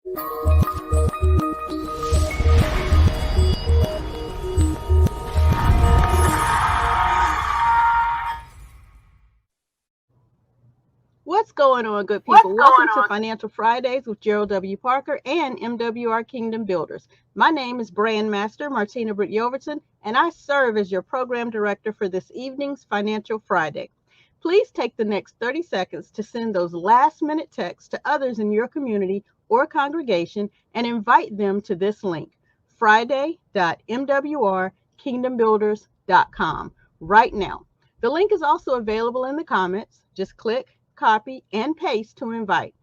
What's going on, good people? Welcome to Financial Fridays with Gerald W. Parker and MWR Kingdom Builders. My name is Brand Master Martina Britt Yoverton, and I serve as your program director for this evening's Financial Friday. Please take the next 30 seconds to send those last-minute texts to others in your community or congregation and invite them to this link, friday.mwrkingdombuilders.com, right now. The link is also available in the comments. Just click, copy, and paste to invite.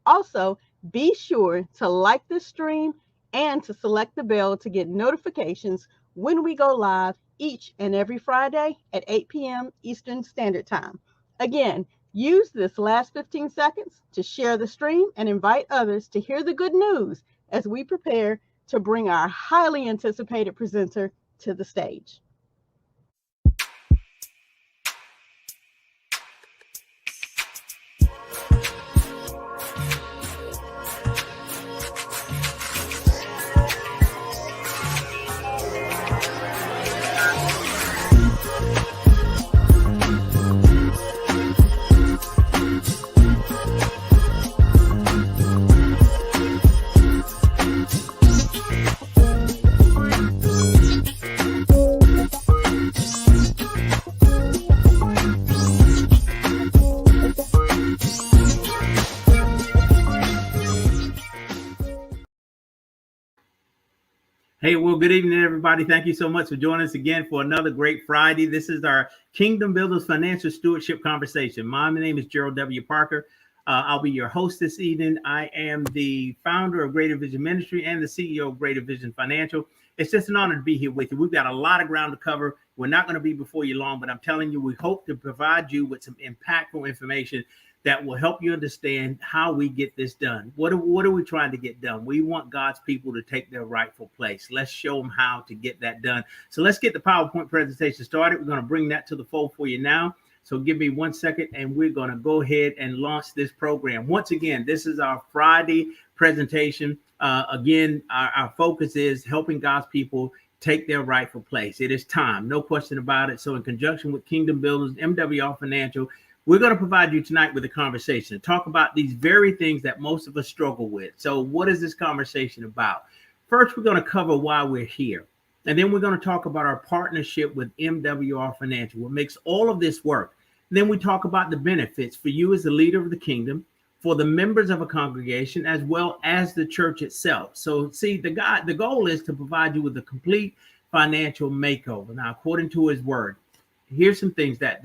Also, be sure to like this stream and to select the bell to get notifications when we go live each and every Friday at 8 p.m. Eastern Standard Time. Again, use this last 15 seconds to share the stream and invite others to hear the good news as we prepare to bring our highly anticipated presenter to the stage. Hey, well, good evening, everybody. Thank you so much for joining us again for another great Friday. This is our Kingdom Builders Financial Stewardship Conversation. My name is Gerald W. Parker. I'll be your host this evening. I am the founder of Greater Vision Ministry and the CEO of Greater Vision Financial. It's just an honor to be here with you. We've got a lot of ground to cover. We're not going to be before you long, but I'm telling you, we hope to provide you with some impactful information that will help you understand how we get this done. What are we trying to get done? We want God's people to take their rightful place. Let's show them how to get that done. So let's get the PowerPoint presentation started. We're going to bring that to the fold for you now. So give me 1 second and we're going to go ahead and launch this program. Once again, this is our Friday presentation. Again, our focus is helping God's people take their rightful place. It is time, no question about it. So in conjunction with Kingdom Builders, MWR Financial, we're going to provide you tonight with a conversation, talk about these very things that most of us struggle with. So what is this conversation about? First, we're going to cover why we're here. And then we're going to talk about our partnership with MWR Financial, what makes all of this work. And then we talk about the benefits for you as the leader of the kingdom, for the members of a congregation, as well as the church itself. So see, the goal is to provide you with a complete financial makeover. Now, according to his word, here's some things that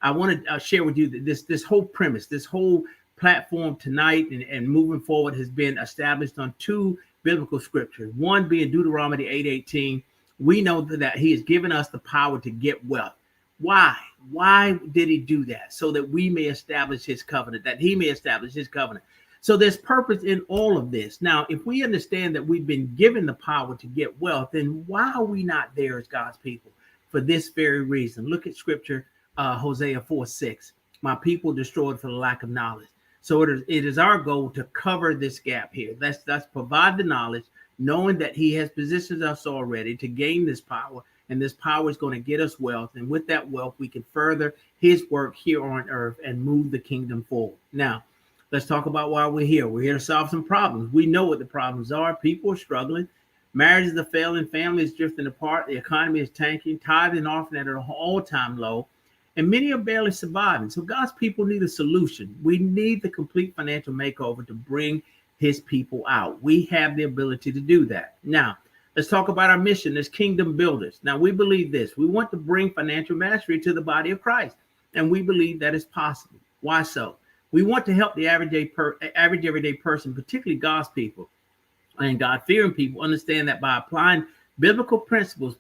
I want to share with you that this whole premise, this whole platform tonight and moving forward has been established on two biblical scriptures. One being Deuteronomy 8:18. We know that he has given us the power to get wealth. Why? Why did he do that? So that we may establish his covenant, that he may establish his covenant. So there's purpose in all of this. Now, if we understand that we've been given the power to get wealth, then why are we not there as God's people? For this very reason. Look at scripture. Hosea 4:6, my people destroyed for the lack of knowledge. So it is our goal to cover this gap here. Let's provide the knowledge, knowing that he has positioned us already to gain this power, and this power is going to get us wealth. And with that wealth, we can further his work here on earth and move the kingdom forward. Now, let's talk about why we're here. We're here to solve some problems. We know what the problems are. People are struggling. Marriages are failing. Families drifting apart. The economy is tanking. Tithing and offering at an all-time low. And many are barely surviving. So God's people need a solution. We need the complete financial makeover to bring his people out. We have the ability to do that. Now, let's talk about our mission as kingdom builders. Now, we believe this. We want to bring financial mastery to the body of Christ. And we believe that is possible. Why so? We want to help the average everyday person, particularly God's people and God-fearing people, understand that by applying biblical principles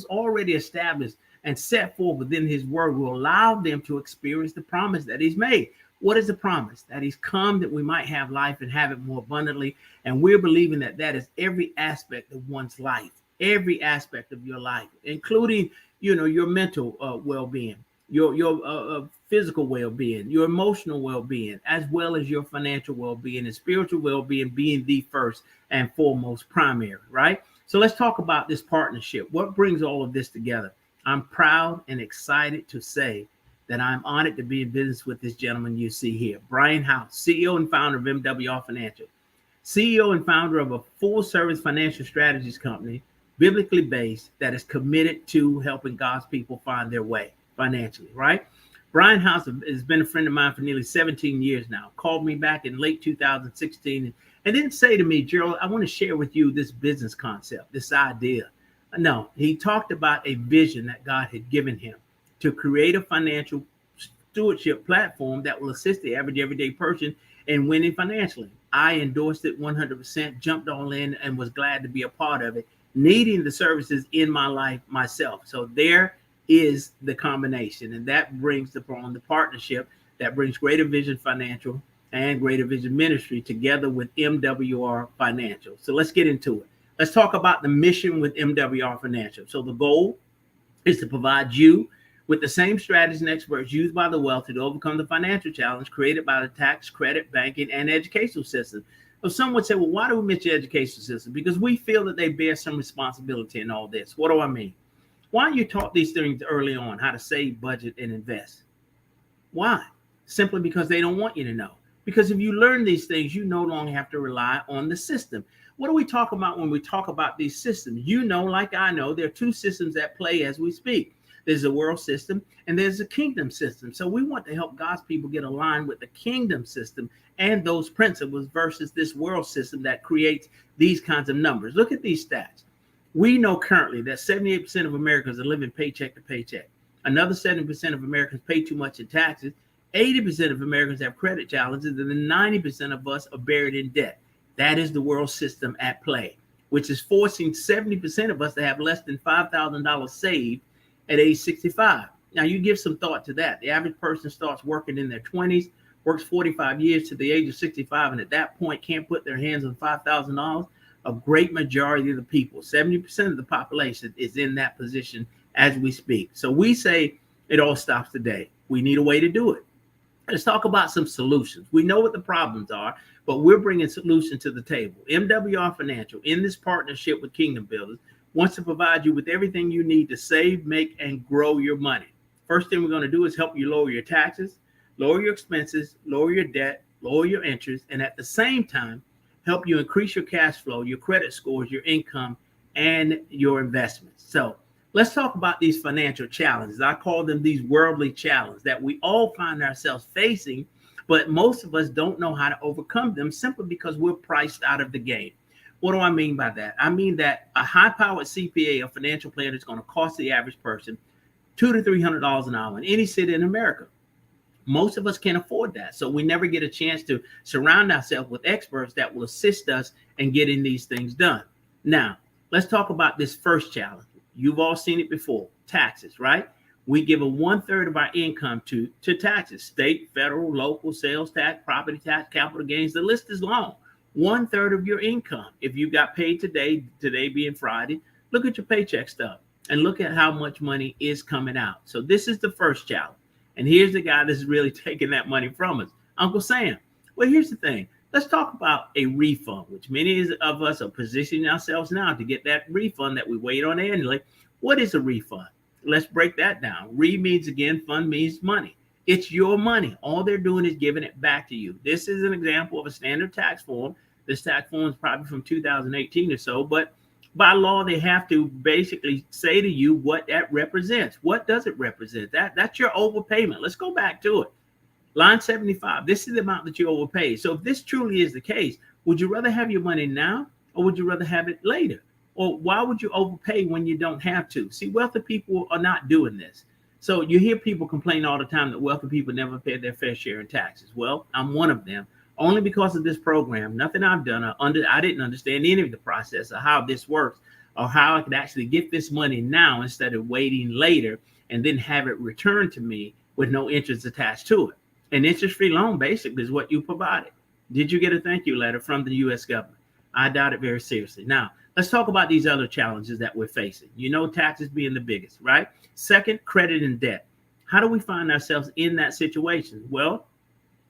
already established and set forth within his word will allow them to experience the promise that he's made. What is the promise? That he's come that we might have life and have it more abundantly. And we're believing that that is every aspect of one's life, every aspect of your life, including, your mental well-being. your physical well-being, your emotional well-being, as well as your financial well-being and spiritual well-being being the first and foremost primary, right? So let's talk about this partnership. What brings all of this together? I'm proud and excited to say that I'm honored to be in business with this gentleman you see here, Brian House, CEO and founder of MWR Financial, CEO and founder of a full-service financial strategies company, biblically based, that is committed to helping God's people find their way financially, right? Brian House has been a friend of mine for nearly 17 years now. Called me back in late 2016 and didn't say to me, Gerald, I want to share with you this business concept, this idea. No, he talked about a vision that God had given him to create a financial stewardship platform that will assist the average everyday person in winning financially. I endorsed it 100%, jumped all in, and was glad to be a part of it, needing the services in my life myself. So there is the combination, and that brings upon the partnership that brings Greater Vision Financial and Greater Vision Ministry together with MWR Financial. So let's get into it. Let's talk about the mission with MWR Financial. So the goal is to provide you with the same strategies and experts used by the wealthy to overcome the financial challenge created by the tax, credit, banking, and educational system. So some would say, well, why do we mention the education system? Because we feel that they bear some responsibility in all this. What do I mean? Why aren't you taught these things early on, how to save, budget, and invest? Why? Simply because they don't want you to know. Because if you learn these things, you no longer have to rely on the system. What do we talk about when we talk about these systems? You know, like I know, there are two systems at play as we speak. There's a world system and there's a kingdom system. So we want to help God's people get aligned with the kingdom system and those principles versus this world system that creates these kinds of numbers. Look at these stats. We know currently that 78% of Americans are living paycheck to paycheck. Another 70% of Americans pay too much in taxes. 80% of Americans have credit challenges, and then 90% of us are buried in debt. That is the world system at play, which is forcing 70% of us to have less than $5,000 saved at age 65. Now, you give some thought to that. The average person starts working in their 20s, works 45 years to the age of 65, and at that point can't put their hands on $5,000. A great majority of the people, 70% of the population, is in that position as we speak. So we say it all stops today. We need a way to do it. Let's talk about some solutions. We know what the problems are, but we're bringing solutions to the table. MWR Financial, in this partnership with Kingdom Builders, wants to provide you with everything you need to save, make, and grow your money. First thing we're going to do is help you lower your taxes, lower your expenses, lower your debt, lower your interest, and at the same time, help you increase your cash flow, your credit scores, your income, and your investments. So let's talk about these financial challenges. I call them these worldly challenges that we all find ourselves facing, but most of us don't know how to overcome them simply because we're priced out of the game. What do I mean by that? I mean that a high-powered CPA, a financial planner, is going to cost the average person $200 to $300 an hour in any city in America. Most of us can't afford that. So we never get a chance to surround ourselves with experts that will assist us in getting these things done. Now, let's talk about this first challenge. You've all seen it before, taxes, right? We give a 1/3 of our income to taxes, state, federal, local, sales tax, property tax, capital gains. The list is long. 1/3 of your income. If you got paid today being Friday, look at your paycheck stub and look at how much money is coming out. So this is the first challenge. And here's the guy that's really taking that money from us, Uncle Sam. Well, here's the thing. Let's talk about a refund, which many of us are positioning ourselves now to get that refund that we wait on annually. What is a refund? Let's break that down. Re means, again, fund means money. It's your money. All they're doing is giving it back to you. This is an example of a standard tax form. This tax form is probably from 2018 or so, but by law, they have to basically say to you what that represents. What does it represent? That's your overpayment. Let's go back to it. Line 75, this is the amount that you overpaid. So if this truly is the case, would you rather have your money now or would you rather have it later? Or why would you overpay when you don't have to? See, wealthy people are not doing this. So you hear people complain all the time that wealthy people never pay their fair share in taxes. Well, I'm one of them. Only because of this program, nothing I've done, I didn't understand any of the process of how this works or how I could actually get this money now instead of waiting later and then have it returned to me with no interest attached to it. An interest-free loan basically is what you provided. Did you get a thank you letter from the U.S. government? I doubt it very seriously. Now, let's talk about these other challenges that we're facing. You know, taxes being the biggest, right? Second, credit and debt. How do we find ourselves in that situation? Well,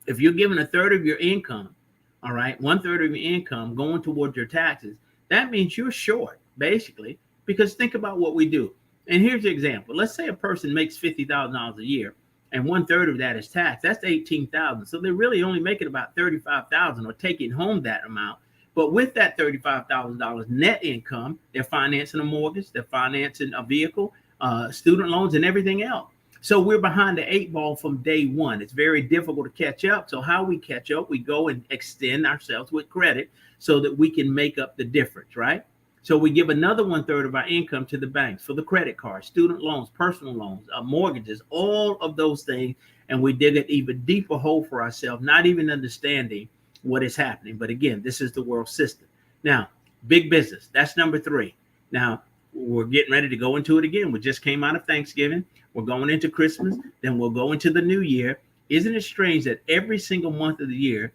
if you're given a third of your income, all right, one third of your income going towards your taxes, that means you're short, basically, because think about what we do. And here's the example. Let's say a person makes $50,000 a year and one third of that is tax. That's 18,000. So they're really only making about 35,000 or taking home that amount. But with that $35,000 net income, they're financing a mortgage, they're financing a vehicle, student loans, and everything else. So we're behind the 8 ball from day one. It's very difficult to catch up. So how we catch up, we go and extend ourselves with credit so that we can make up the difference, right? So we give another 1/3 of our income to the banks for the credit cards, student loans, personal loans, mortgages, all of those things. And we dig an even deeper hole for ourselves, not even understanding what is happening. But again, this is the world system. Now, big business, that's number 3. Now, we're getting ready to go into it again. We just came out of Thanksgiving. We're going into Christmas. Then we'll go into the new year. Isn't it strange that every single month of the year,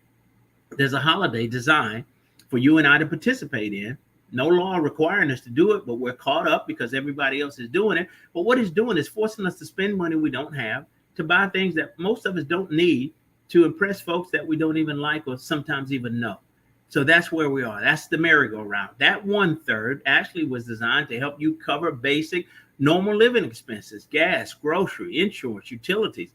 there's a holiday designed for you and I to participate in? No law requiring us to do it, but we're caught up because everybody else is doing it. But what it's doing is forcing us to spend money we don't have, to buy things that most of us don't need, to impress folks that we don't even like or sometimes even know. So that's where we are. That's the merry-go-round. That 1/3 actually was designed to help you cover basic normal living expenses, gas, grocery, insurance, utilities,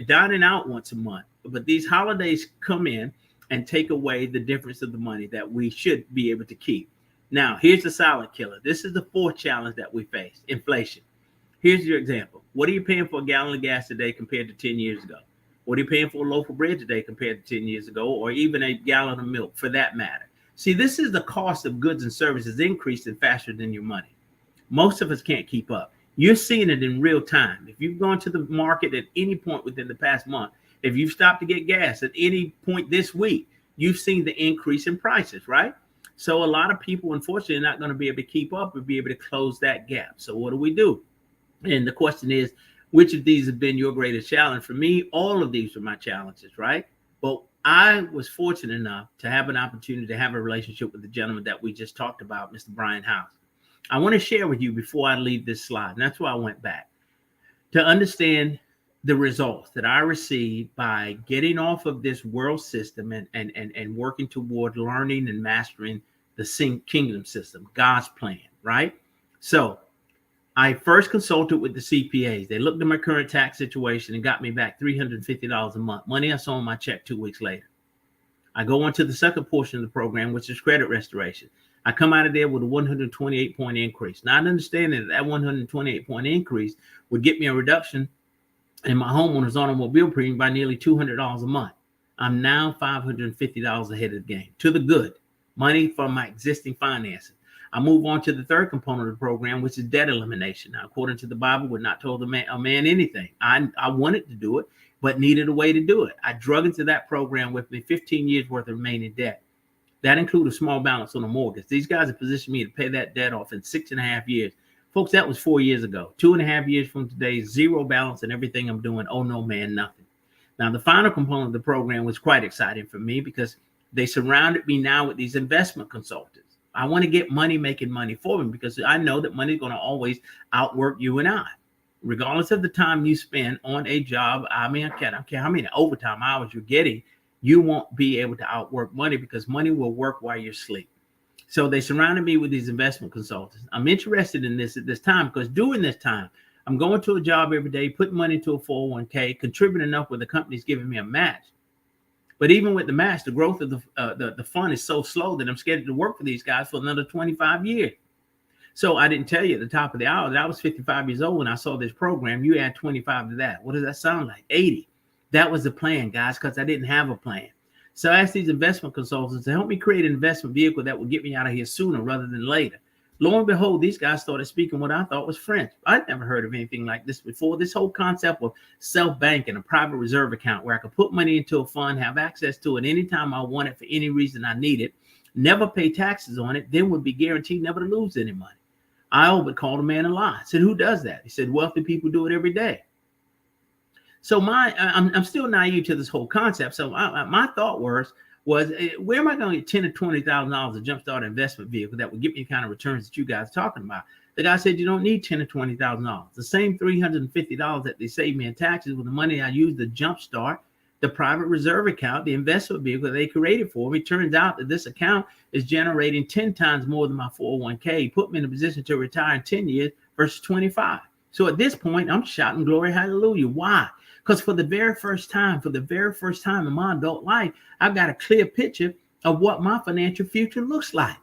dining out once a month. But these holidays come in and take away the difference of the money that we should be able to keep. Now, here's the silent killer. This is the 4th challenge that we face: inflation. Here's your example. What are you paying for a gallon of gas today compared to 10 years ago? What are you paying for a loaf of bread today compared to 10 years ago, or even a gallon of milk for that matter? See, this is the cost of goods and services increasing faster than your money. Most of us can't keep up. You're seeing it in real time. If you've gone to the market at any point within the past month, if you've stopped to get gas at any point this week, you've seen the increase in prices, right? So a lot of people, unfortunately, are not going to be able to keep up or be able to close that gap. So what do? And the question is, which of these have been your greatest challenge? For me, all of these were my challenges, right? But I was fortunate enough to have an opportunity to have a relationship with the gentleman that we just talked about, Mr. Brian House. I want to share with you before I leave this slide, and that's why I went back, to understand the results that I received by getting off of this world system and working toward learning and mastering the kingdom system, God's plan, right? So I first consulted with the CPAs. They looked at my current tax situation and got me back $350 a month. Money I saw on my check 2 weeks later. I go on to the second portion of the program, which is credit restoration. I come out of there with a 128-point increase. Not understanding that 128-point increase would get me a reduction in my homeowner's automobile premium by nearly $200 a month. I'm now $550 ahead of the game, to the good. Money from my existing finances. I move on to the third component of the program, which is debt elimination. Now, according to the Bible, we're not told a man anything. I wanted to do it, but needed a way to do it. I drug into that program with me 15 years worth of remaining debt. That included a small balance on a mortgage. These guys have positioned me to pay that debt off in 6.5 years. Folks, that was 4 years ago. 2.5 years from today, zero balance and everything I'm doing. Oh, no, man, nothing. Now, the final component of the program was quite exciting for me because they surrounded me now with these investment consultants. I want to get money making money for them because I know that money is going to always outwork you and I. Regardless of the time you spend on a job, I don't care how many overtime hours you're getting, you won't be able to outwork money because money will work while you're asleep. So they surrounded me with these investment consultants. I'm interested in this at this time because during this time, I'm going to a job every day, putting money into a 401k, contributing enough where the company's giving me a match. But even with the match, the growth of the fund is so slow that I'm scheduled to work for these guys for another 25 years. So I didn't tell you at the top of the hour that I was 55 years old when I saw this program. You add 25 to that. What does that sound like? 80. That was the plan, guys, because I didn't have a plan. So I asked these investment consultants to help me create an investment vehicle that would get me out of here sooner rather than later. Lo and behold, these guys started speaking what I thought was French. I'd never heard of anything like this before. This whole concept of self-banking, a private reserve account where I could put money into a fund, have access to it anytime I want it for any reason I need it, never pay taxes on it, then would be guaranteed never to lose any money. I would call the man a lie. I said, who does that? He said, wealthy people do it every day. So I'm still naive to this whole concept. So my thought was, where am I going to get $10,000 or $20,000 to jumpstart an investment vehicle that would give me the kind of returns that you guys are talking about? The guy said, you don't need $10,000 or $20,000. The same $350 that they saved me in taxes was the money I used to jumpstart the private reserve account, the investment vehicle they created for me. It turns out that this account is generating 10 times more than my 401k, put me in a position to retire in 10 years versus 25. So at this point, I'm shouting glory, hallelujah. Why? Because for the very first time in my adult life, I've got a clear picture of what my financial future looks like.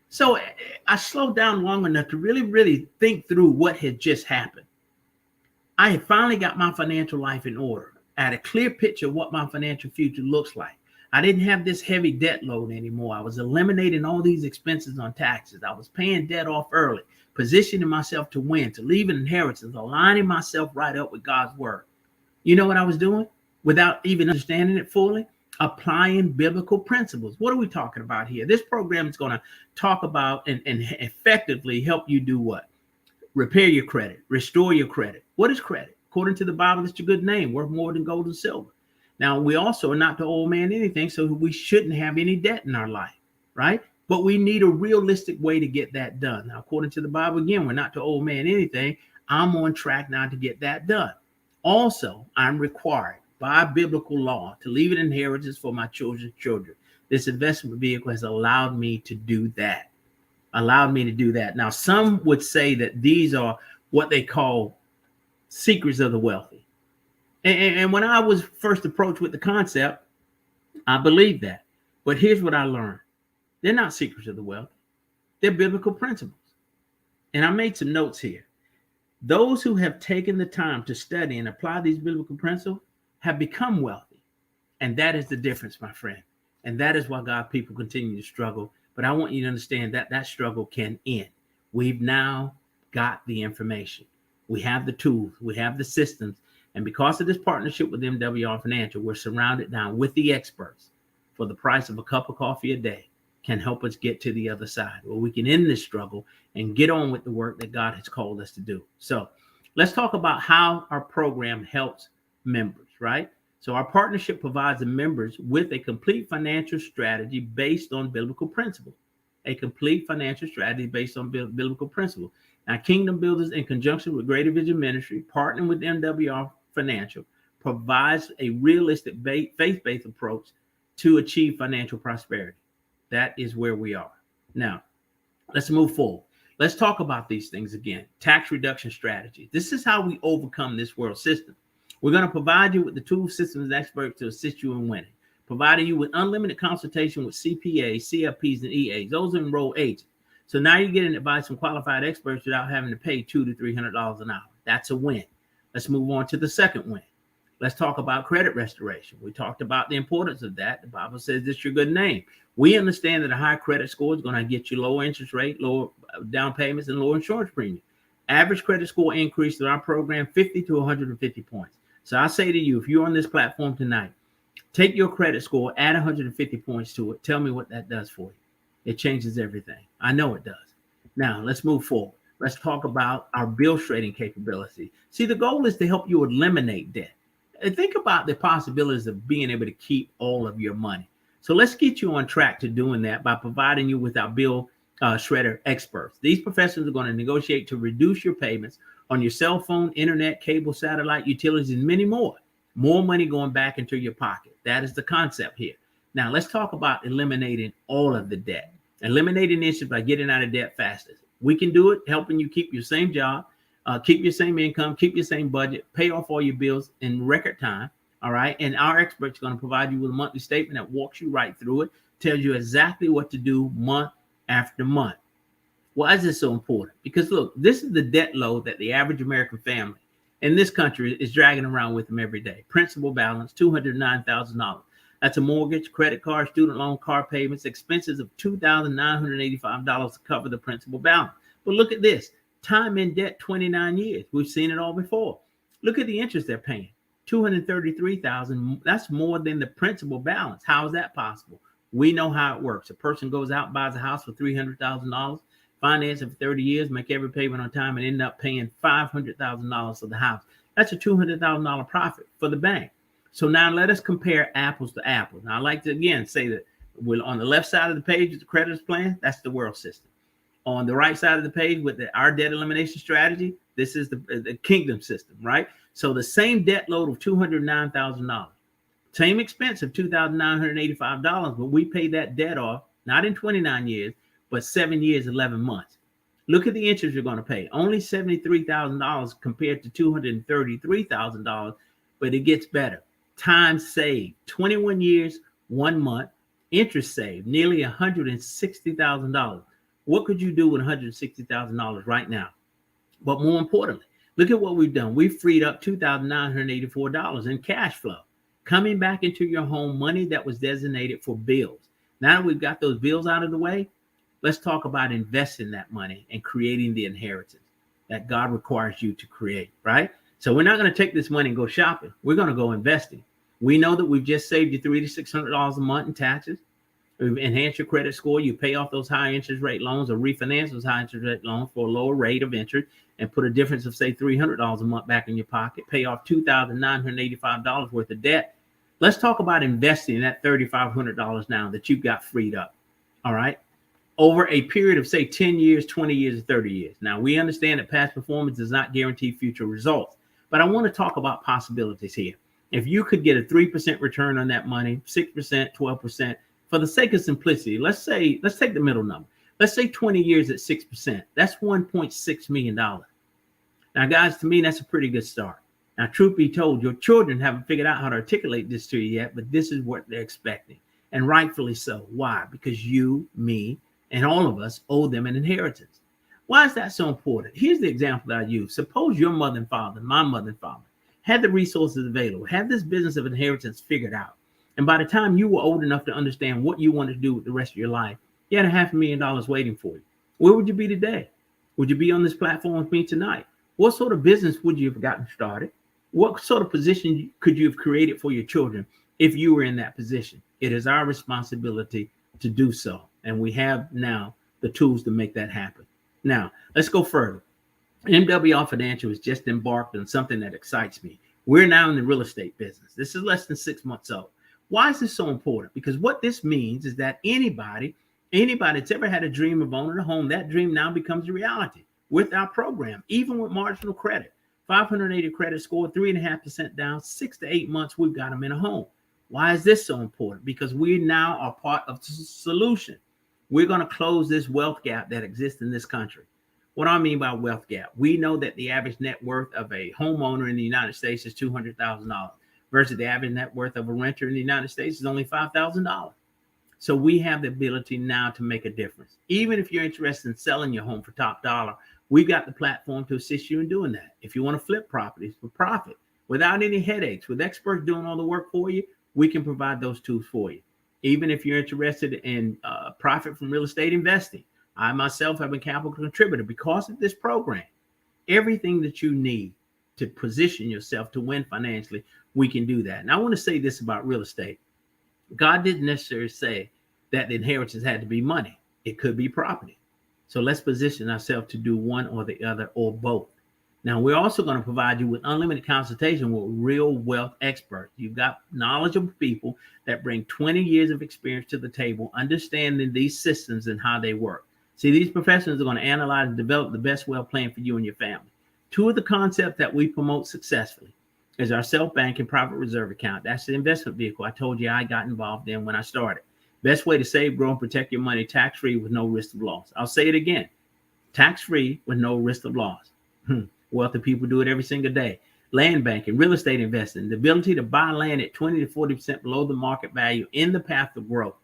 So I slowed down long enough to really think through what had just happened. I had finally got my financial life in order. I had a clear picture of what my financial future looks like. I didn't have this heavy debt load anymore. I was eliminating all these expenses on taxes. I was paying debt off early, positioning myself to win, to leave an inheritance, aligning myself right up with God's word. You know what I was doing without even understanding it fully? Applying biblical principles. What are we talking about here? This program is going to talk about and effectively help you do what? Repair your credit, restore your credit. What is credit? According to the Bible, it's a good name, worth more than gold and silver. Now, we also are not to owe man anything, so we shouldn't have any debt in our life, right? But we need a realistic way to get that done. Now, according to the Bible, again, we're not to owe man anything. I'm on track now to get that done. Also, I'm required by biblical law to leave an inheritance for my children's children. This investment vehicle has allowed me to do that. Now, some would say that these are what they call secrets of the wealthy. And when I was first approached with the concept, I believed that. But here's what I learned. They're not secrets of the wealthy. They're biblical principles. And I made some notes here. Those who have taken the time to study and apply these biblical principles have become wealthy. And that is the difference, my friend. And that is why God's people continue to struggle. But I want you to understand that that struggle can end. We've now got the information. We have the tools. We have the systems. And because of this partnership with MWR Financial, we're surrounded now with the experts for the price of a cup of coffee a day can help us get to the other side where we can end this struggle and get on with the work that God has called us to do. So let's talk about how our program helps members, right? So our partnership provides the members with a complete financial strategy based on biblical principles. A complete financial strategy based on biblical principles. Now, Kingdom Builders, in conjunction with Greater Vision Ministry, partnering with MWR Financial, provides a realistic faith-based approach to achieve financial prosperity. That is where we are. Now, let's move forward. Let's talk about these things again. Tax reduction strategy. This is how we overcome this world system. We're going to provide you with the tools, systems, and experts to assist you in winning, providing you with unlimited consultation with CPAs, CFPs, and EAs. Those are enrolled agents. So now you're getting advice from qualified experts without having to pay $200 to $300 an hour. That's a win. Let's move on to the second win. Let's talk about credit restoration. We talked about the importance of that. The Bible says this is your good name. We understand that a high credit score is going to get you lower interest rate, lower down payments, and lower insurance premium. Average credit score increase through our program 50 to 150 points. So I say to you, if you're on this platform tonight, take your credit score, add 150 points to it. Tell me what that does for you. It changes everything. I know it does. Now, let's move forward. Let's talk about our bill trading capability. See, the goal is to help you eliminate debt. And think about the possibilities of being able to keep all of your money. So let's get you on track to doing that by providing you with our bill shredder experts. These professionals are going to negotiate to reduce your payments on your cell phone, internet, cable, satellite, utilities, and many more. More money going back into your pocket. That is the concept here. Now, let's talk about eliminating all of the debt. Eliminating issues by getting out of debt faster. We can do it, helping you keep your same job, keep your same income, keep your same budget, pay off all your bills in record time. All right. And our experts are going to provide you with a monthly statement that walks you right through it, tells you exactly what to do month after month. Why is this so important? Because look, this is the debt load that the average American family in this country is dragging around with them every day. Principal balance, $209,000. That's a mortgage, credit card, student loan, car payments, expenses of $2,985 to cover the principal balance. But look at this. Time in debt, 29 years. We've seen it all before. Look at the interest they're paying. $233,000. That's more than the principal balance. How is that possible? We know how it works. A person goes out and buys a house for $300,000, finance it for 30 years, make every payment on time, and end up paying $500,000 for the house. That's a $200,000 profit for the bank. So now let us compare apples to apples. Now I like to again say that we're on the left side of the page is the creditors plan. That's the world system. On the right side of the page with our debt elimination strategy, this is the kingdom system, right? So the same debt load of $209,000, same expense of $2,985, but we pay that debt off, not in 29 years, but 7 years, 11 months. Look at the interest you're going to pay. Only $73,000 compared to $233,000, but it gets better. Time saved, 21 years, 1 month. Interest saved, nearly $160,000. What could you do with $160,000 right now? But more importantly, look at what we've done. We've freed up $2,984 in cash flow, coming back into your home, money that was designated for bills. Now that we've got those bills out of the way, let's talk about investing that money and creating the inheritance that God requires you to create, right? So we're not going to take this money and go shopping. We're going to go investing. We know that we've just saved you $300 to $600 a month in taxes. We've enhanced your credit score. You pay off those high interest rate loans or refinance those high interest rate loans for a lower rate of interest and put a difference of, say, $300 a month back in your pocket. Pay off $2,985 worth of debt. Let's talk about investing that $3,500 now that you've got freed up, all right, over a period of, say, 10 years, 20 years, 30 years. Now, we understand that past performance does not guarantee future results, but I want to talk about possibilities here. If you could get a 3% return on that money, 6%, 12%, for the sake of simplicity, let's take the middle number. Let's say 20 years at 6%. That's $1.6 million. Now, guys, to me, that's a pretty good start. Now, truth be told, your children haven't figured out how to articulate this to you yet, but this is what they're expecting. And rightfully so. Why? Because you, me, and all of us owe them an inheritance. Why is that so important? Here's the example that I use. Suppose your mother and father, my mother and father, had the resources available, had this business of inheritance figured out. And by the time you were old enough to understand what you wanted to do with the rest of your life, you had $500,000 waiting for you. Where would you be today? Would you be on this platform with me tonight? What sort of business would you have gotten started? What sort of position could you have created for your children if you were in that position? It is our responsibility to do so. And we have now the tools to make that happen. Now, let's go further. MWR Financial has just embarked on something that excites me. We're now in the real estate business. This is less than 6 months old. Why is this so important? Because what this means is that anybody that's ever had a dream of owning a home, that dream now becomes a reality with our program, even with marginal credit. 580 credit score, 3.5% down, 6 to 8 months, we've got them in a home. Why is this so important? Because we now are part of the solution. We're going to close this wealth gap that exists in this country. What do I mean by wealth gap? We know that the average net worth of a homeowner in the United States is $200,000 versus the average net worth of a renter in the United States is only $5,000. So we have the ability now to make a difference. Even if you're interested in selling your home for top dollar, we've got the platform to assist you in doing that. If you want to flip properties for profit without any headaches, with experts doing all the work for you, we can provide those tools for you. Even if you're interested in profit from real estate investing, I myself have been capital contributor because of this program. Everything that you need to position yourself to win financially, we can do that. And I want to say this about real estate. God didn't necessarily say that the inheritance had to be money. It could be property. So let's position ourselves to do one or the other or both. Now, we're also going to provide you with unlimited consultation with real wealth experts. You've got knowledgeable people that bring 20 years of experience to the table, understanding these systems and how they work. See, these professionals are going to analyze and develop the best wealth plan for you and your family. Two of the concepts that we promote successfully is our self-banking private reserve account. That's the investment vehicle I told you I got involved in when I started. Best way to save, grow, and protect your money tax-free with no risk of loss. I'll say it again. Tax-free with no risk of loss. Wealthy people do it every single day. Land banking, real estate investing, the ability to buy land at 20 to 40% below the market value in the path of growth.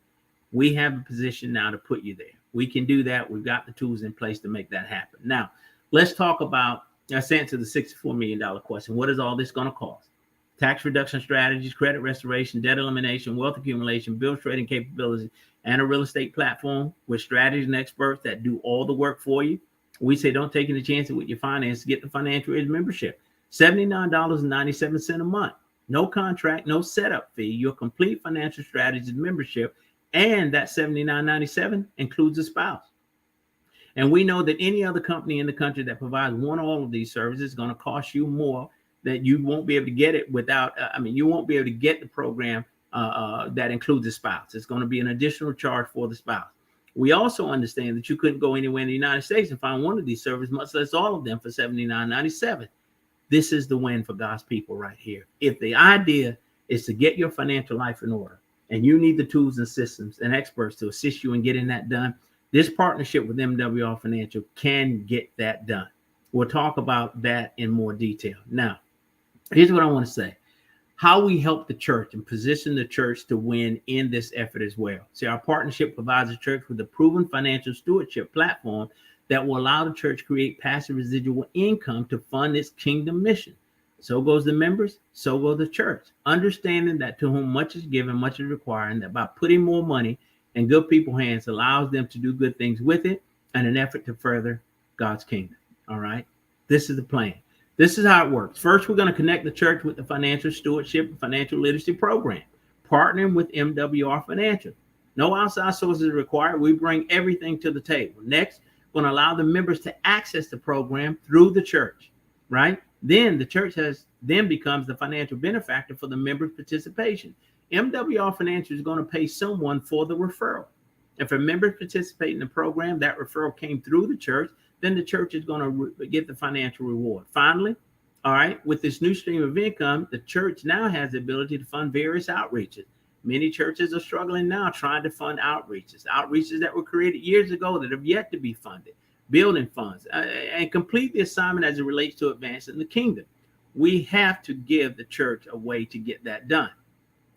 We have a position now to put you there. We can do that. We've got the tools in place to make that happen. Now, let's talk about, let's answer the $64 million question. What is all this going to cost? Tax reduction strategies, credit restoration, debt elimination, wealth accumulation, bill trading capabilities, and a real estate platform with strategies and experts that do all the work for you. We say don't take any chances with your finances. Get the Financial Edge membership. $79.97 a month. No contract, no setup fee. Your complete financial strategies membership. And that $79.97 includes a spouse. And we know that any other company in the country that provides one or all of these services is going to cost you more, that you won't be able to get it without, you won't be able to get the program that includes a spouse. It's going to be an additional charge for the spouse. We also understand that you couldn't go anywhere in the United States and find one of these services, much less all of them, for $79.97. This is the win for God's people right here. If the idea is to get your financial life in order, and you need the tools and systems and experts to assist you in getting that done, this partnership with MWR Financial can get that done. We'll talk about that in more detail. Now, here's what I want to say. How we help the church and position the church to win in this effort as well. See, our partnership provides the church with a proven financial stewardship platform that will allow the church to create passive residual income to fund its kingdom mission. So goes the members, so goes the church. Understanding that to whom much is given, much is required, and that by putting more money in good people's hands allows them to do good things with it in an effort to further God's kingdom. All right. This is the plan. This is how it works. First, we're going to connect the church with the financial stewardship and financial literacy program, partnering with MWR Financial. No outside sources are required. We bring everything to the table. Next, we're going to allow the members to access the program through the church, right? Then the church then becomes the financial benefactor for the members' participation. MWR Financial is going to pay someone for the referral. If a member participates in the program, that referral came through the church, then the church is going to get the financial reward. Finally, all right, with this new stream of income, the church now has the ability to fund various outreaches. Many churches are struggling now trying to fund outreaches that were created years ago that have yet to be funded, building funds, and complete the assignment as it relates to advancing the kingdom. We have to give the church a way to get that done.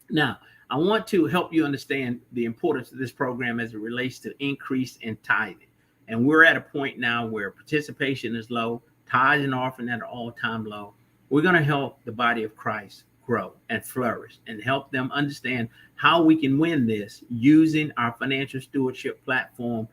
Now, I want to help you understand the importance of this program as it relates to increase in tithing. And we're at a point now where participation is low, tithes and offering at an all-time low. We're going to help the body of Christ grow and flourish and help them understand how we can win this using our financial stewardship platform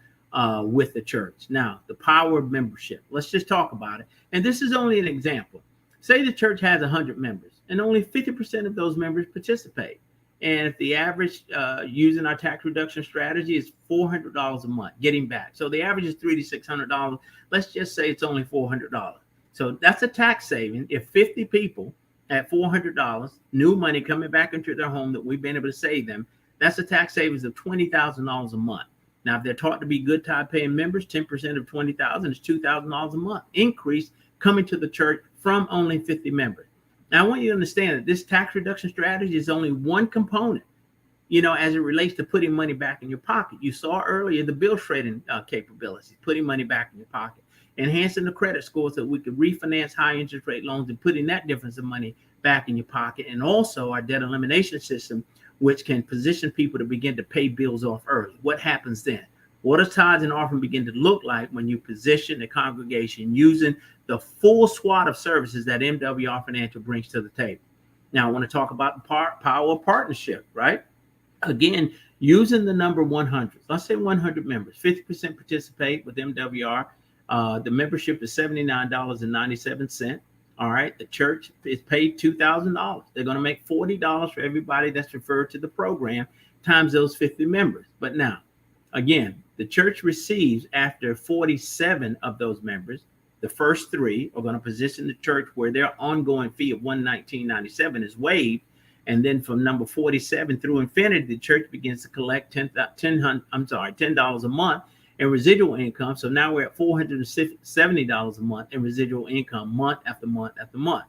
with the church. Now, the power of membership. Let's just talk about it. And this is only an example. Say the church has 100 members and only 50% of those members participate. And if the average using our tax reduction strategy is $400 a month, getting back. So the average is $300 to $600. Let's just say it's only $400. So that's a tax saving. If 50 people at $400, new money coming back into their home that we've been able to save them, that's a tax savings of $20,000 a month. Now, if they're taught to be good tithe paying members, 10% of $20,000 is $2,000 a month. Increase coming to the church from only 50 members. Now, I want you to understand that this tax reduction strategy is only one component, as it relates to putting money back in your pocket. You saw earlier the bill shredding capabilities, putting money back in your pocket, enhancing the credit score so we could refinance high interest rate loans and putting that difference of money back in your pocket. And also our debt elimination system, which can position people to begin to pay bills off early. What happens then? What does tithes and offering begin to look like when you position the congregation using the full SWOT of services that MWR Financial brings to the table? Now, I want to talk about the power of partnership, right? Again, using the number 100. Let's say 100 members, 50% participate with MWR. The membership is $79.97. All right. The church is paid $2,000. They're going to make $40 for everybody that's referred to the program times those 50 members. But now, again, the church receives after 47 of those members. The first 3 are going to position the church where their ongoing fee of $119.97 is waived. And then from number 47 through infinity, the church begins to collect $10 a month in residual income. So now we're at $470 a month in residual income, month after month after month.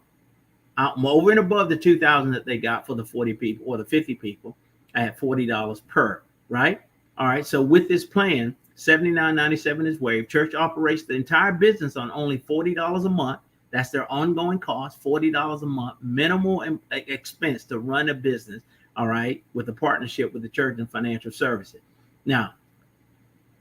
Over and above the $2,000 that they got for the 40 people or the 50 people at $40 per, right? All right. So with this plan, $79.97 is waived. Church operates the entire business on only $40 a month. That's their ongoing cost, $40 a month, minimal expense to run a business. All right. With a partnership with the church and financial services. Now,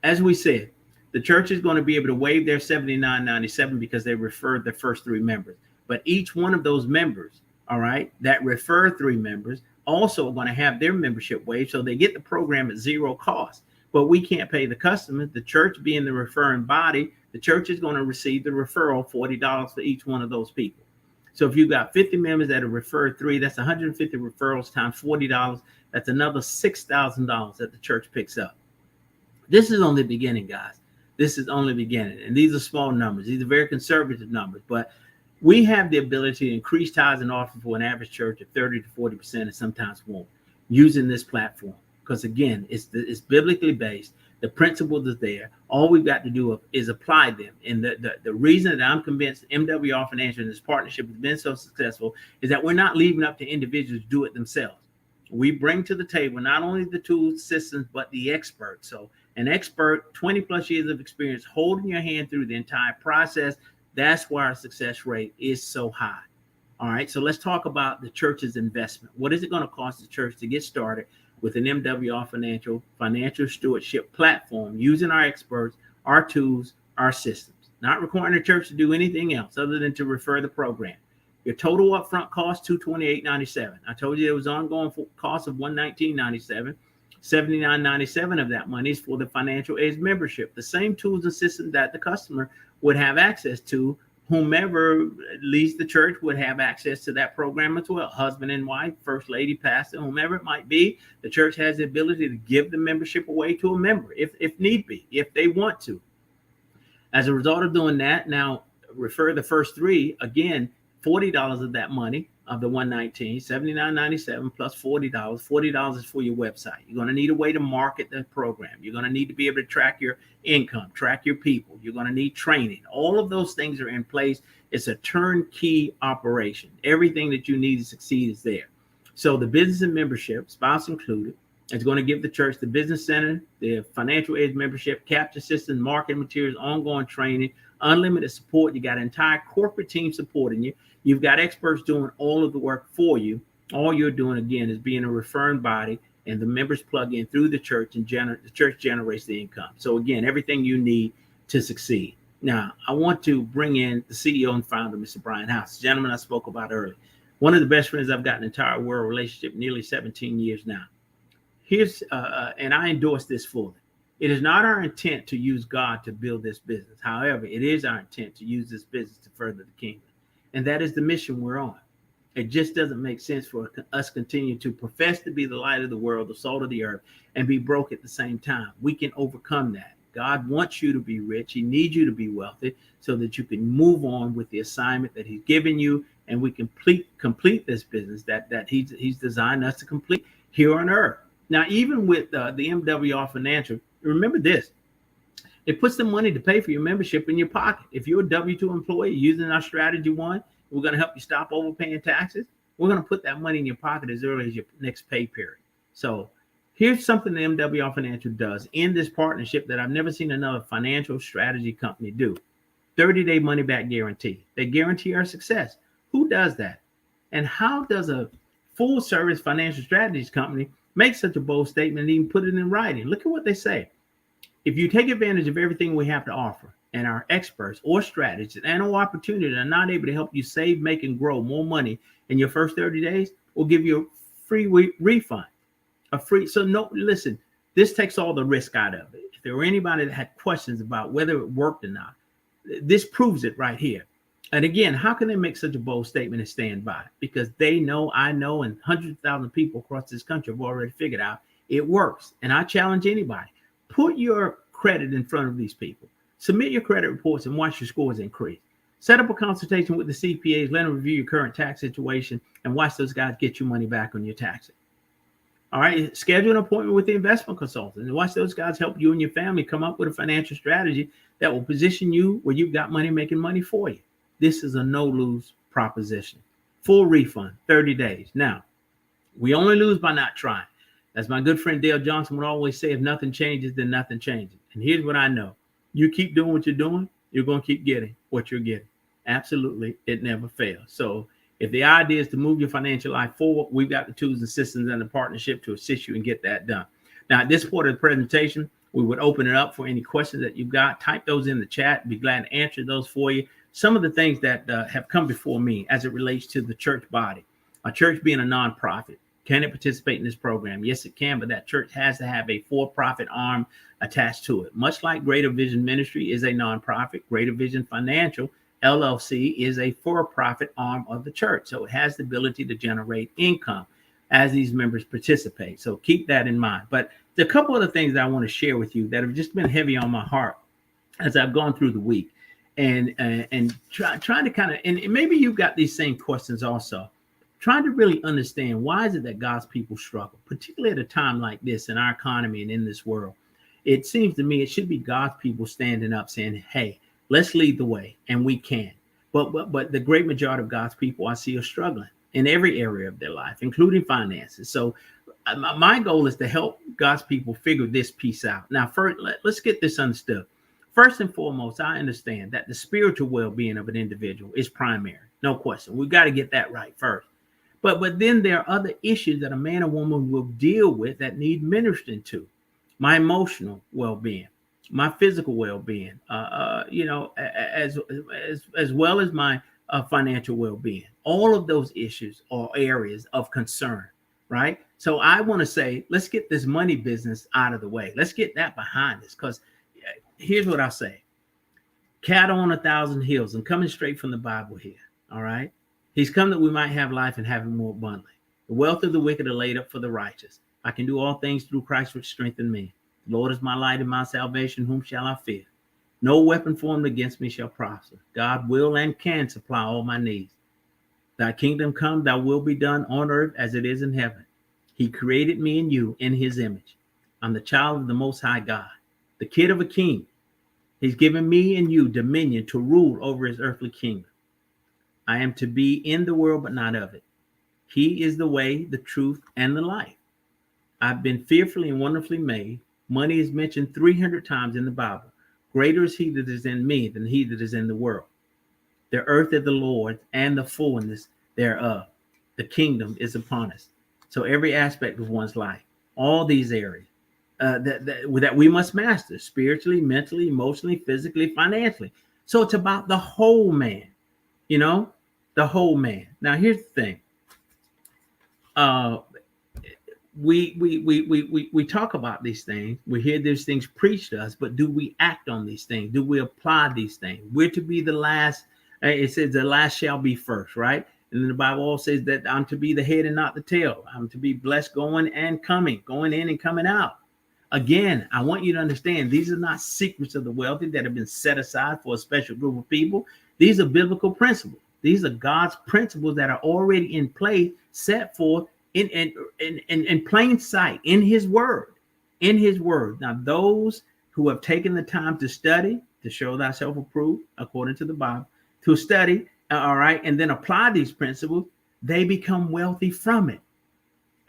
as we said, the church is going to be able to waive their $79.97 because they referred the first 3 members. But each one of those members, all right, that refer 3 members also are going to have their membership waived. So they get the program at 0 cost. But we can't pay the customers. The church being the referring body, the church is going to receive the referral, $40 for each one of those people. So if you've got 50 members that have referred 3, that's 150 referrals times $40. That's another $6,000 that the church picks up. This is only the beginning, guys. This is only the beginning. And these are small numbers. These are very conservative numbers. But we have the ability to increase tithes and offerings for an average church of 30 to 40% and sometimes more using this platform. Because, again, it's biblically based. The principles are there. All we've got to do is apply them. And the reason that I'm convinced MWR Financial and this partnership has been so successful is that we're not leaving up to individuals to do it themselves. We bring to the table not only the tools, systems, but the experts. So an expert, 20 plus years of experience, holding your hand through the entire process. That's why our success rate is so high. All right, so let's talk about the church's investment. What is it going to cost the church to get started with an MWR financial stewardship platform using our experts, our tools, our systems? Not requiring the church to do anything else other than to refer the program. Your total upfront cost, $228.97. I told you there was ongoing cost of $119.97. $79.97 of that money is for the financial aid membership. The same tools and systems that the customer would have access to. Whomever leads the church would have access to that program as well. Husband and wife, first lady, pastor, whomever it might be. The church has the ability to give the membership away to a member if need be, if they want to. As a result of doing that, now refer the first three, again, $40 of that money of the $119, $79.97 plus $40. $40 is for your website. You're going to need a way to market the program. You're going to need to be able to track your income, track your people. You're going to need training. All of those things are in place. It's a turnkey operation. Everything that you need to succeed is there. So the business and membership, spouse included, is going to give the church the business center, the financial aid membership, capture system, marketing materials, ongoing training, unlimited support. You got an entire corporate team supporting you. You've got experts doing all of the work for you. All you're doing, again, is being a referring body, and the members plug in through the church, and the church generates the income. So again, everything you need to succeed. Now, I want to bring in the CEO and founder, Mr. Brian House, the gentleman I spoke about earlier. One of the best friends I've got in the entire world relationship, nearly 17 years now. And I endorse this fully. It is not our intent to use God to build this business. However, it is our intent to use this business to further the kingdom. And that is the mission we're on. It just doesn't make sense for us continue to profess to be the light of the world, the salt of the earth, and be broke at the same time. We can overcome that. God wants you to be rich. He needs you to be wealthy so that you can move on with the assignment that he's given you, and we complete this business that he's designed us to complete here on earth. Now, even with the MWR Financial, remember this. It puts the money to pay for your membership in your pocket. If you're a W-2 employee using our strategy one, we're going to help you stop overpaying taxes. We're going to put that money in your pocket as early as your next pay period. So here's something the MWR Financial does in this partnership that I've never seen another financial strategy company do. 30-day money-back guarantee. They guarantee our success. Who does that? And how does a full-service financial strategies company make such a bold statement and even put it in writing? Look at what they say. If you take advantage of everything we have to offer and our experts or strategists and or opportunity are not able to help you save, make, and grow more money in your first 30 days, we'll give you a free refund. So no, listen, this takes all the risk out of it. If there were anybody that had questions about whether it worked or not, this proves it right here. And again, how can they make such a bold statement and stand by it? Because they know, I know, and hundreds of thousands of people across this country have already figured out it works. And I challenge anybody. Put your credit in front of these people. Submit your credit reports and watch your scores increase. Set up a consultation with the CPAs, let them review your current tax situation, and watch those guys get you money back on your taxes. All right, schedule an appointment with the investment consultant and watch those guys help you and your family come up with a financial strategy that will position you where you've got money making money for you. This is a no-lose proposition. Full refund, 30 days. Now, we only lose by not trying. As my good friend Dale Johnson would always say, if nothing changes, then nothing changes. And here's what I know. You keep doing what you're doing, you're going to keep getting what you're getting. Absolutely, it never fails. So if the idea is to move your financial life forward, we've got the tools and systems and the partnership to assist you and get that done. Now, at this point of the presentation, we would open it up for any questions that you've got. Type those in the chat. Be glad to answer those for you. Some of the things that have come before me as it relates to the church body. A church being a nonprofit. Can it participate in this program? Yes, it can, but that church has to have a for-profit arm attached to it. Much like Greater Vision Ministry is a nonprofit, Greater Vision Financial, LLC, is a for-profit arm of the church. So it has the ability to generate income as these members participate. So keep that in mind. But there are a couple of the things that I want to share with you that have just been heavy on my heart as I've gone through the week. And trying to kind of, and maybe you've got these same questions also. Trying to really understand why is it that God's people struggle, particularly at a time like this in our economy and in this world. It seems to me it should be God's people standing up saying, hey, let's lead the way, and we can. But the great majority of God's people I see are struggling in every area of their life, including finances. So my goal is to help God's people figure this piece out. Now, first, let's get this understood. First and foremost, I understand that the spiritual well-being of an individual is primary. No question. We've got to get that right first. But then there are other issues that a man or woman will deal with that need ministering to. My emotional well-being, my physical well-being, as well as my financial well-being. All of those issues are areas of concern, right? So I want to say, let's get this money business out of the way. Let's get that behind us, because here's what I say. Cattle on 1,000 hills. I'm coming straight from the Bible here, all right? He's come that we might have life and have it more abundantly. The wealth of the wicked are laid up for the righteous. I can do all things through Christ which strengthen me. The Lord is my light and my salvation. Whom shall I fear? No weapon formed against me shall prosper. God will and can supply all my needs. Thy kingdom come, thy will be done on earth as it is in heaven. He created me and you in his image. I'm the child of the Most High God, the kid of a king. He's given me and you dominion to rule over his earthly kingdom. I am to be in the world, but not of it. He is the way, the truth, and the life. I've been fearfully and wonderfully made. Money is mentioned 300 times in the Bible. Greater is he that is in me than he that is in the world. The earth is the Lord's and the fullness thereof. The kingdom is upon us. So every aspect of one's life, all these areas that we must master spiritually, mentally, emotionally, physically, financially. So it's about the whole man, the whole man. Now, here's the thing. We talk about these things. We hear these things preached to us, but do we act on these things? Do we apply these things? We're to be the last. It says the last shall be first, right? And then the Bible also says that I'm to be the head and not the tail. I'm to be blessed going and coming, going in and coming out. Again, I want you to understand, these are not secrets of the wealthy that have been set aside for a special group of people. These are biblical principles. These are God's principles that are already in play, set forth in plain sight, in his word, Now, those who have taken the time to study, to show thyself approved, according to the Bible, to study, all right, and then apply these principles, they become wealthy from it.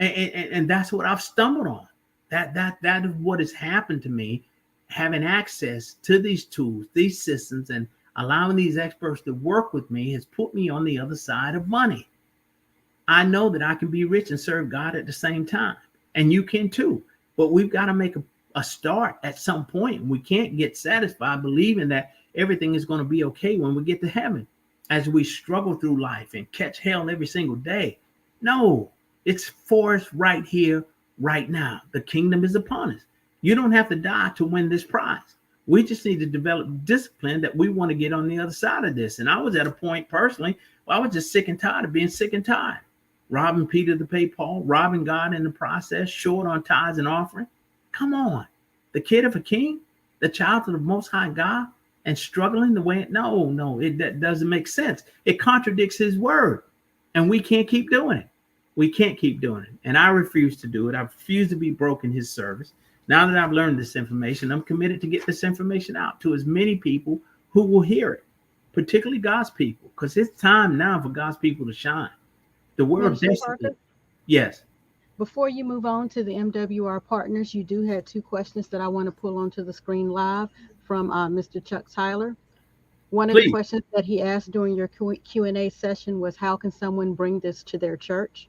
And that's what I've stumbled on. That is what has happened to me, having access to these tools, these systems, and allowing these experts to work with me has put me on the other side of money. I know that I can be rich and serve God at the same time, and you can too. But we've got to make a start at some point. We can't get satisfied believing that everything is going to be okay when we get to heaven, as we struggle through life and catch hell every single day. No, it's for us right here, right now. The kingdom is upon us. You don't have to die to win this prize. We just need to develop discipline that we want to get on the other side of this. And I was at a point personally where I was just sick and tired of being sick and tired. Robbing Peter to pay Paul, robbing God in the process, short on tithes and offering. Come on. The kid of a king, the child of the Most High God, and struggling the way, that doesn't make sense. It contradicts his word. And we can't keep doing it. We can't keep doing it. And I refuse to do it. I refuse to be broke in his service. Now that I've learned this information, I'm committed to get this information out to as many people who will hear it, particularly God's people, because it's time now for God's people to shine. The world desperately. Yes. Before you move on to the MWR partners, you do have two questions that I want to pull onto the screen live from Mr. Chuck Tyler. One of the questions that he asked during your Q&A session was, how can someone bring this to their church?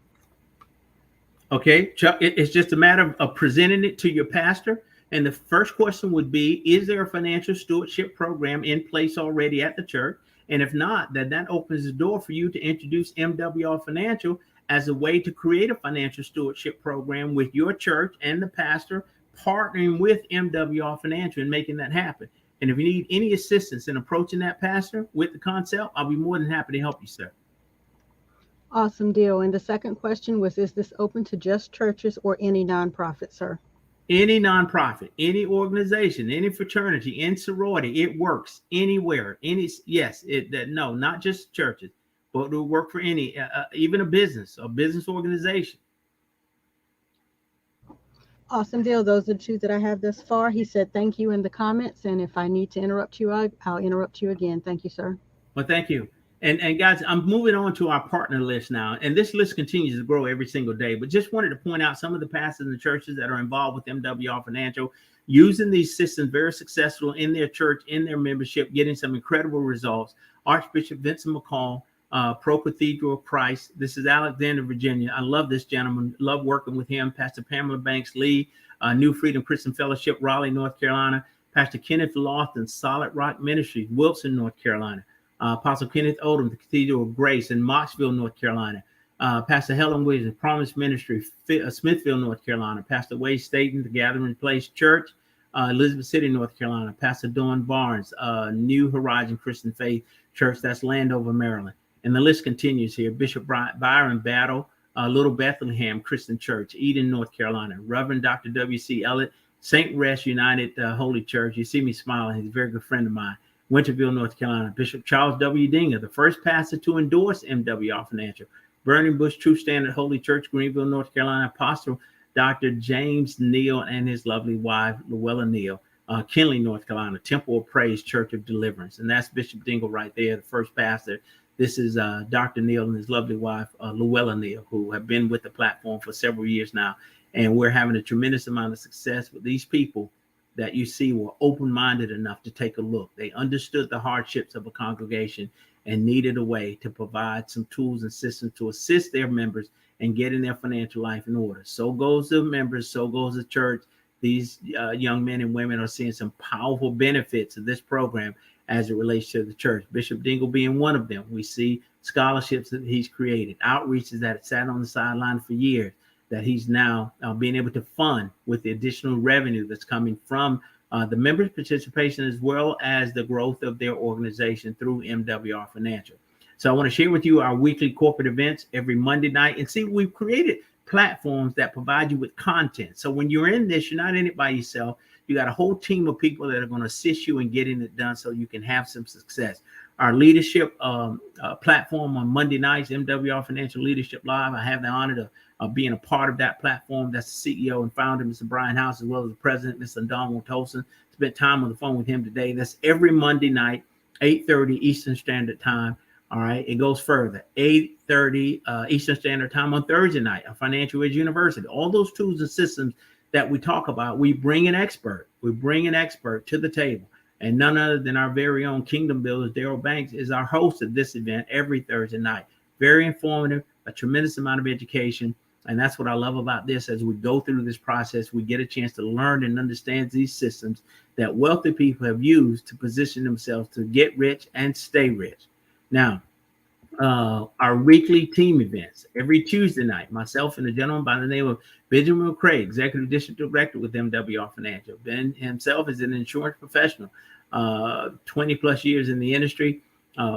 Okay, Chuck, it's just a matter of presenting it to your pastor. And the first question would be, is there a financial stewardship program in place already at the church? And if not, then that opens the door for you to introduce MWR Financial as a way to create a financial stewardship program with your church and the pastor partnering with MWR Financial and making that happen. And if you need any assistance in approaching that pastor with the concept, I'll be more than happy to help you, sir. Awesome deal. And the second question was, is this open to just churches or any nonprofit, sir? Any nonprofit, any organization, any fraternity, any sorority, it works anywhere. No, not just churches, but it will work for even a business organization. Awesome deal. Those are the two that I have thus far. He said thank you in the comments, and if I need to interrupt you, I'll interrupt you again. Thank you, sir. Well, thank you. And guys, I'm moving on to our partner list now. And this list continues to grow every single day. But just wanted to point out some of the pastors and churches that are involved with MWR Financial, using these systems, very successful in their church, in their membership, getting some incredible results. Archbishop Vincent McCall, Pro Cathedral of Christ. This is Alexander, Virginia. I love this gentleman. Love working with him. Pastor Pamela Banks Lee, New Freedom Christian Fellowship, Raleigh, North Carolina. Pastor Kenneth Lofton, Solid Rock Ministries, Wilson, North Carolina. Apostle Kenneth Odom, the Cathedral of Grace in Moxville, North Carolina. Pastor Helen Williams, Promise Ministry, Smithville, North Carolina. Pastor Wade Staten, the Gathering Place Church, Elizabeth City, North Carolina. Pastor Dawn Barnes, New Horizon Christian Faith Church, that's Landover, Maryland. And the list continues here. Bishop Byron Battle, Little Bethlehem Christian Church, Eden, North Carolina. Reverend Dr. W.C. Ellett, St. Rest United Holy Church. You see me smiling. He's a very good friend of mine. Winterville, North Carolina. Bishop Charles W. Dinger, the first pastor to endorse MWR Financial. Burning Bush True Standard Holy Church, Greenville, North Carolina. Apostle Dr. James Neal and his lovely wife, Luella Neal. Kinley, North Carolina. Temple of Praise Church of Deliverance. And that's Bishop Dingle right there, the first pastor. This is Dr. Neal and his lovely wife, Luella Neal, who have been with the platform for several years now. And we're having a tremendous amount of success with these people that you see were open-minded enough to take a look. They understood the hardships of a congregation and needed a way to provide some tools and systems to assist their members in getting their financial life in order. So goes the members, so goes the church. These young men and women are seeing some powerful benefits of this program as it relates to the church. Bishop Dingle being one of them. We see scholarships that he's created, outreaches that have sat on the sideline for years, that he's now being able to fund with the additional revenue that's coming from the members' participation, as well as the growth of their organization through MWR Financial. So I want to share with you our weekly corporate events every Monday night. And see, we've created platforms that provide you with content. So when you're in this, you're not in it by yourself. You got a whole team of people that are going to assist you in getting it done so you can have some success. Our leadership platform on Monday nights, MWR Financial Leadership Live. I have the honor to being a part of that platform. That's the CEO and founder, Mr. Brian House, as well as the president, Mr. Donald Tolson. Spent time on the phone with him today. That's every Monday night, 8:30 Eastern Standard Time. All right, it goes further. 8:30 Eastern Standard Time on Thursday night, a Financial Edge University. All those tools and systems that we talk about, we bring an expert. We bring an expert to the table. And none other than our very own Kingdom Builders, Daryl Banks, is our host of this event every Thursday night. Very informative, a tremendous amount of education. And that's what I love about this. As we go through this process, we get a chance to learn and understand these systems that wealthy people have used to position themselves to get rich and stay rich. Now, our weekly team events every Tuesday night, myself and a gentleman by the name of Benjamin McCrae, Executive District Director with MWR Financial. Ben himself is an insurance professional, 20 plus years in the industry.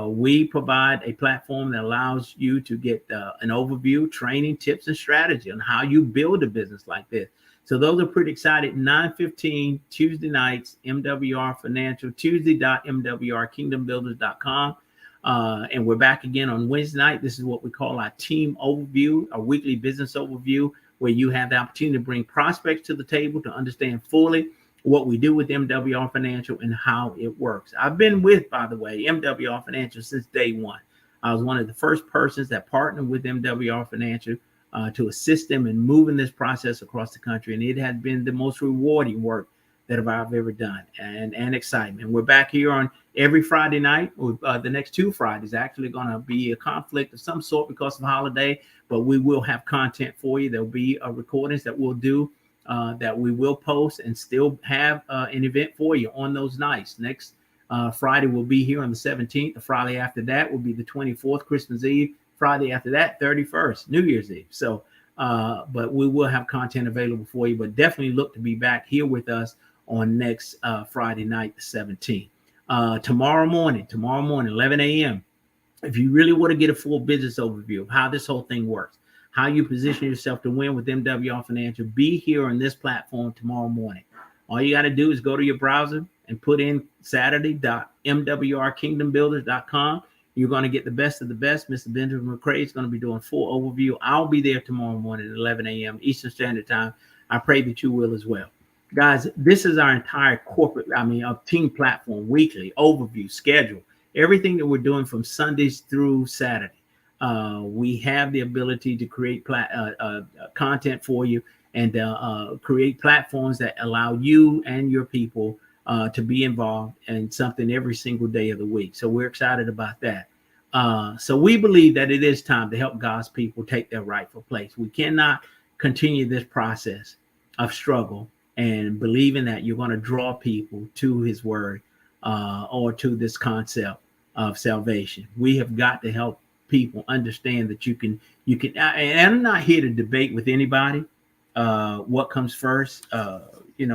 We provide a platform that allows you to get an overview, training, tips, and strategy on how you build a business like this. So those are pretty excited. 9:15 Tuesday nights, MWR Financial, Tuesday.mwrkingdombuilders.com. And we're back again on Wednesday night. This is what we call our team overview, a weekly business overview, where you have the opportunity to bring prospects to the table to understand fully what we do with MWR Financial and how it works. I've been with, by the way, MWR Financial since day one. I was one of the first persons that partnered with MWR Financial to assist them in moving this process across the country. And it has been the most rewarding work that I've ever done, and excitement. We're back here on every Friday night. The next 2 Fridays actually going to be a conflict of some sort because of the holiday, but we will have content for you. There'll be recordings that we'll do that we will post and still have an event for you on those nights. Next Friday will be here on the 17th. The Friday after that will be the 24th, Christmas Eve. Friday after that, 31st, New Year's Eve. So, but we will have content available for you, but definitely look to be back here with us on next Friday night, the 17th. Tomorrow morning, 11 a.m. If you really want to get a full business overview of how this whole thing works, how you position yourself to win with MWR Financial, be here on this platform tomorrow morning. All you got to do is go to your browser and put in Saturday.mwrkingdombuilders.com. You're going to get the best of the best. Mr. Benjamin McCrae is going to be doing full overview. I'll be there tomorrow morning at 11 a.m. Eastern Standard Time. I pray that you will as well. Guys, this is our entire a team platform, weekly overview, schedule, everything that we're doing from Sundays through Saturday. We have the ability to create content for you and create platforms that allow you and your people to be involved in something every single day of the week. So we're excited about that. So we believe that it is time to help God's people take their rightful place. We cannot continue this process of struggle and believing that you're going to draw people to his word or to this concept of salvation. We have got to help people understand that you can, and I'm not here to debate with anybody what comes first,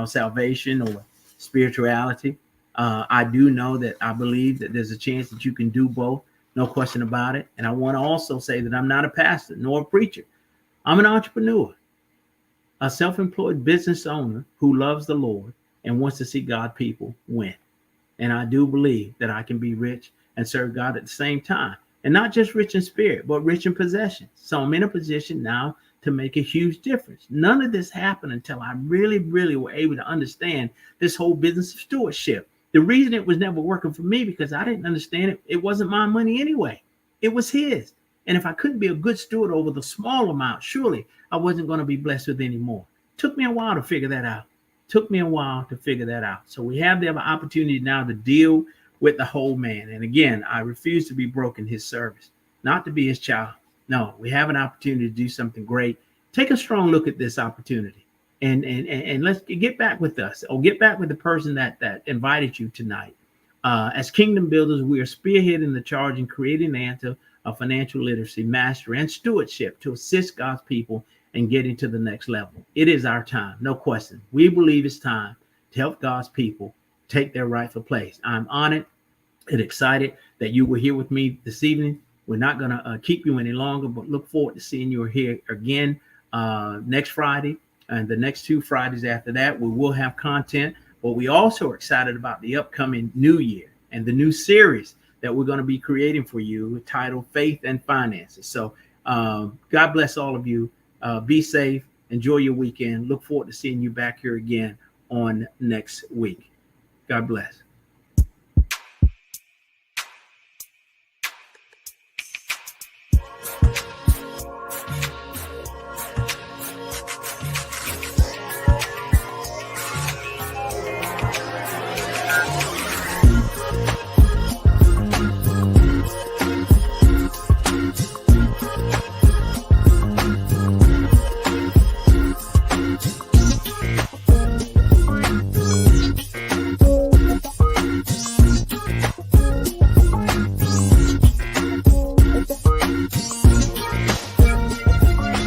salvation or spirituality. I do know that I believe that there's a chance that you can do both, no question about it. And I want to also say that I'm not a pastor nor a preacher. I'm an entrepreneur, a self-employed business owner who loves the Lord and wants to see God people win. And I do believe that I can be rich and serve God at the same time. And not just rich in spirit, but rich in possessions. So I'm in a position now to make a huge difference. None of this happened until I really, really were able to understand this whole business of stewardship. The reason it was never working for me because I didn't understand it. It wasn't my money anyway. It was his. And if I couldn't be a good steward over the small amount, surely I wasn't going to be blessed with any more. Took me a while to figure that out. So we have the opportunity now to deal with the whole man. And again, I refuse to be broken his service, not to be his child. No, we have an opportunity to do something great. Take a strong look at this opportunity and let's get back with us or get back with the person that invited you tonight. As kingdom builders, we are spearheading the charge in creating the answer of financial literacy, mastery, and stewardship to assist God's people in getting to the next level. It is our time, no question. We believe it's time to help God's people take their rightful place. I'm honored and excited that you were here with me this evening. We're not going to keep you any longer, but look forward to seeing you here again next Friday. And the next 2 Fridays after that, we will have content. But we also are excited about the upcoming new year and the new series that we're going to be creating for you titled Faith and Finances. So God bless all of you. Be safe. Enjoy your weekend. Look forward to seeing you back here again on next week. God bless.